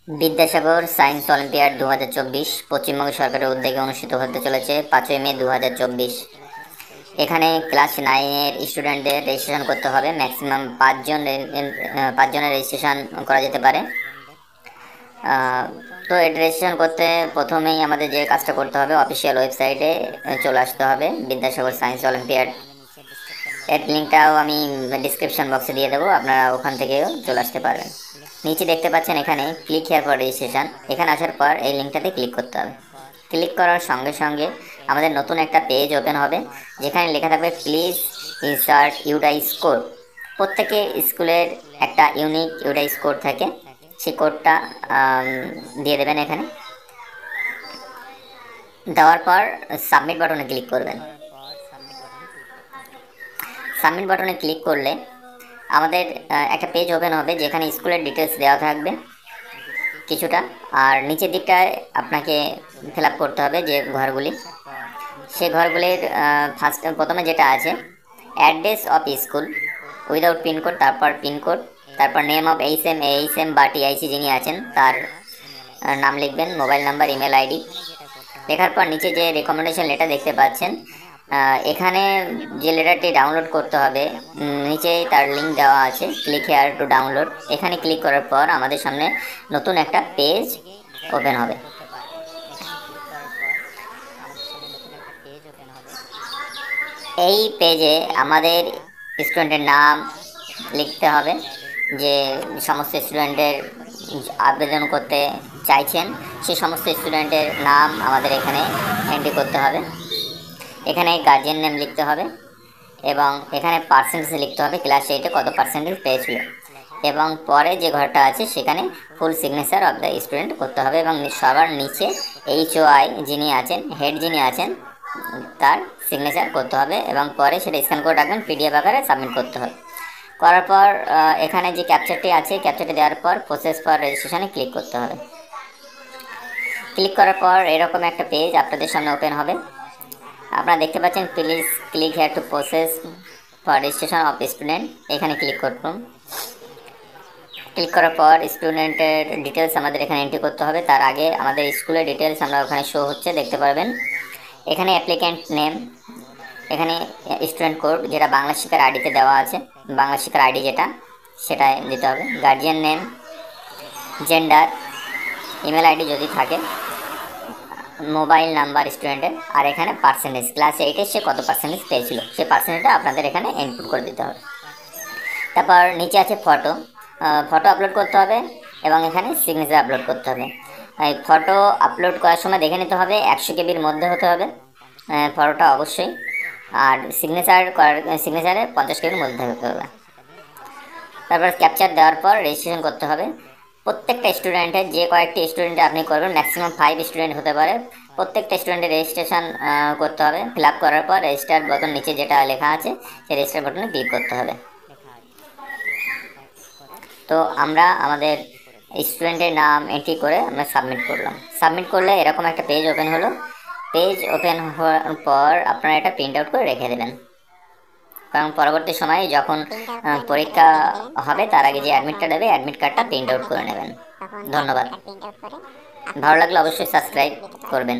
Vidyasagar science olympiad 2024 Paschimbanga সরকারের উদ্যোগে অনুষ্ঠিত হতে চলেছে 5ই মে 2024। এখানে ক্লাস 9-এর স্টুডেন্টদের রেজিস্ট্রেশন করতে হবে। ম্যাক্সিমাম 5 জনের রেজিস্ট্রেশন করা যেতে পারে। তো এটা রেজিস্ট্রেশন করতে প্রথমেই আমাদের যে কাজটা করতে হবে, অফিসিয়াল ওয়েবসাইটে চলে আসতে হবে। বিদ্যাসাগর সায়েন্স অলিম্পিয়াড এর লিঙ্কটাও আমি ডিসক্রিপশন বক্সে দিয়ে দেবো, আপনারা ওখান থেকেও চলে আসতে পারবেন। নিচে দেখতে পাচ্ছেন এখানে ক্লিক হেয়ার ফর রেজিস্ট্রেশন। এখানে আসার পর এই লিঙ্কটাতে ক্লিক করতে হবে। ক্লিক করার সঙ্গে সঙ্গে আমাদের নতুন একটা পেজ ওপেন হবে, যেখানে লেখা থাকবে প্লিজ ইনসার্ট ইউডাই স্কোর। প্রত্যেকে স্কুলের একটা ইউনিক ইউডাই স্কোর থাকে, সেই কোডটা দিয়ে দেবেন। এখানে দেওয়ার পর সাবমিট বাটনে ক্লিক করবেন। সাবমিট বাটনে ক্লিক করলে আমাদের একটা পেজ ওপেন হবে, যেখানে স্কুলের ডিটেলস দেওয়া থাকবে কিছুটা, আর নিচের দিকটায় আপনাকে ফিল আপ করতে হবে যে ঘরগুলি, সেই ঘরগুলির প্রথমে যেটা আছে address of school without pincode, তারপর পিনকোড, তারপর নেম অফ এইচ এম বা টিআইসি যিনি আছেন তার নাম লিখবেন, মোবাইল নাম্বার, ইমেল আইডি। লেখার পর নিচে যে রেকমেন্ডেশন লেটার দেখতে পাচ্ছেন, এখানে যে লেটারটি ডাউনলোড করতে হবে নিচেই তার লিঙ্ক দেওয়া আছে, ক্লিক হেয়ার টু ডাউনলোড। এখানে ক্লিক করার পর আমাদের সামনে নতুন একটা পেজ ওপেন হবে। এই পেজে আমাদের স্টুডেন্টের নাম লিখতে হবে, যে সমস্ত স্টুডেন্টের আবেদন করতে চাইছেন সেই সমস্ত স্টুডেন্টের নাম আমাদের এখানে এন্ট্রি করতে হবে। এখানে গার্জিয়ান নেম লিখতে হবে এবং এখানে পার্সেন্টেজ লিখতে হবে, ক্লাস 8-এ কত পার্সেন্টেজ পেয়েছিল, এবং পরে যে ঘরটা আছে সেখানে full signature of the student করতে হবে, এবং সবার নিচে HOI যিনি আছেন, হেড যিনি আছেন, তার সিগনেচার করতে হবে, এবং পরে সেটা স্ক্যান করে রাখবেন, PDF আকারে সাবমিট করতে হবে। করার পর এখানে যে ক্যাপচারটি আছে, ক্যাপচারটি দেওয়ার পর প্রসেস ফর রেজিস্ট্রেশনে ক্লিক করতে হবে। ক্লিক করার পর এরকম একটা পেজ আপনাদের সামনে ওপেন হবে। আপনারা দেখতে পাচ্ছেন please click here to process for registration of student. এখানে ক্লিক করুন। ক্লিক করার পর স্টুডেন্টের ডিটেলস আমাদের এখানে এন্ট্রি করতে হবে। তার আগে আমাদের স্কুলের ডিটেলস আমরা ওখানে শো হচ্ছে, দেখতে পারবেন। এখানে অ্যাপ্লিক্যান্ট নেম, এখানে স্টুডেন্ট কোড যেটা বাংলা শিক্ষার আইডিতে দেওয়া আছে, বাংলা শিক্ষার আইডি যেটা সেটা দিতে হবে। Guardian name, gender, email ID যদি থাকে, মোবাইল নাম্বার স্টুডেন্টের, আর এখানে পার্সেন্টেজ, ক্লাস 8-এ সে কত পার্সেন্টেজ পেয়েছিল সেই পার্সেন্টেজটা আপনাদের এখানে ইনপুট করে দিতে হবে। তারপর নিচে আছে ফটো, ফটো আপলোড করতে হবে এবং এখানে সিগনেচার আপলোড করতে হবে। এই ফটো আপলোড করার সময় দেখে নিতে হবে 100 কেবির মধ্যে হতে হবে ফটোটা অবশ্যই, আর সিগনেচারে 50 কেবির মধ্যে হতে হবে। তারপর ক্যাপচার দেওয়ার পর রেজিস্ট্রেশন করতে হবে। প্রত্যেকটা স্টুডেন্টের, যে কয়েকটি স্টুডেন্ট আপনি করবেন, ম্যাক্সিমাম 5 স্টুডেন্ট হতে পারে, প্রত্যেকটা স্টুডেন্টের রেজিস্ট্রেশন করতে হবে। ফিল আপ করার পর রেজিস্টার বাটন নিচে যেটা লেখা আছে সেই রেজিস্টার বাটনে ক্লিক করতে হবে। তো আমরা আমাদের স্টুডেন্টের নাম এন্ট্রি করে আমরা সাবমিট করলাম। সাবমিট করলে এরকম একটা পেজ ওপেন হলো। পেজ ওপেন হওয়ার পর আপনারা এটা প্রিন্ট আউট করে রেখে দেবেন, কারণ পরবর্তী সময়ে যখন পরীক্ষা হবে তার আগে যে অ্যাডমিটটা দেবে, অ্যাডমিট কার্ডটা প্রিন্ট আউট করে নেবেন। ধন্যবাদ। ভালো লাগলে অবশ্যই সাবস্ক্রাইব করবেন।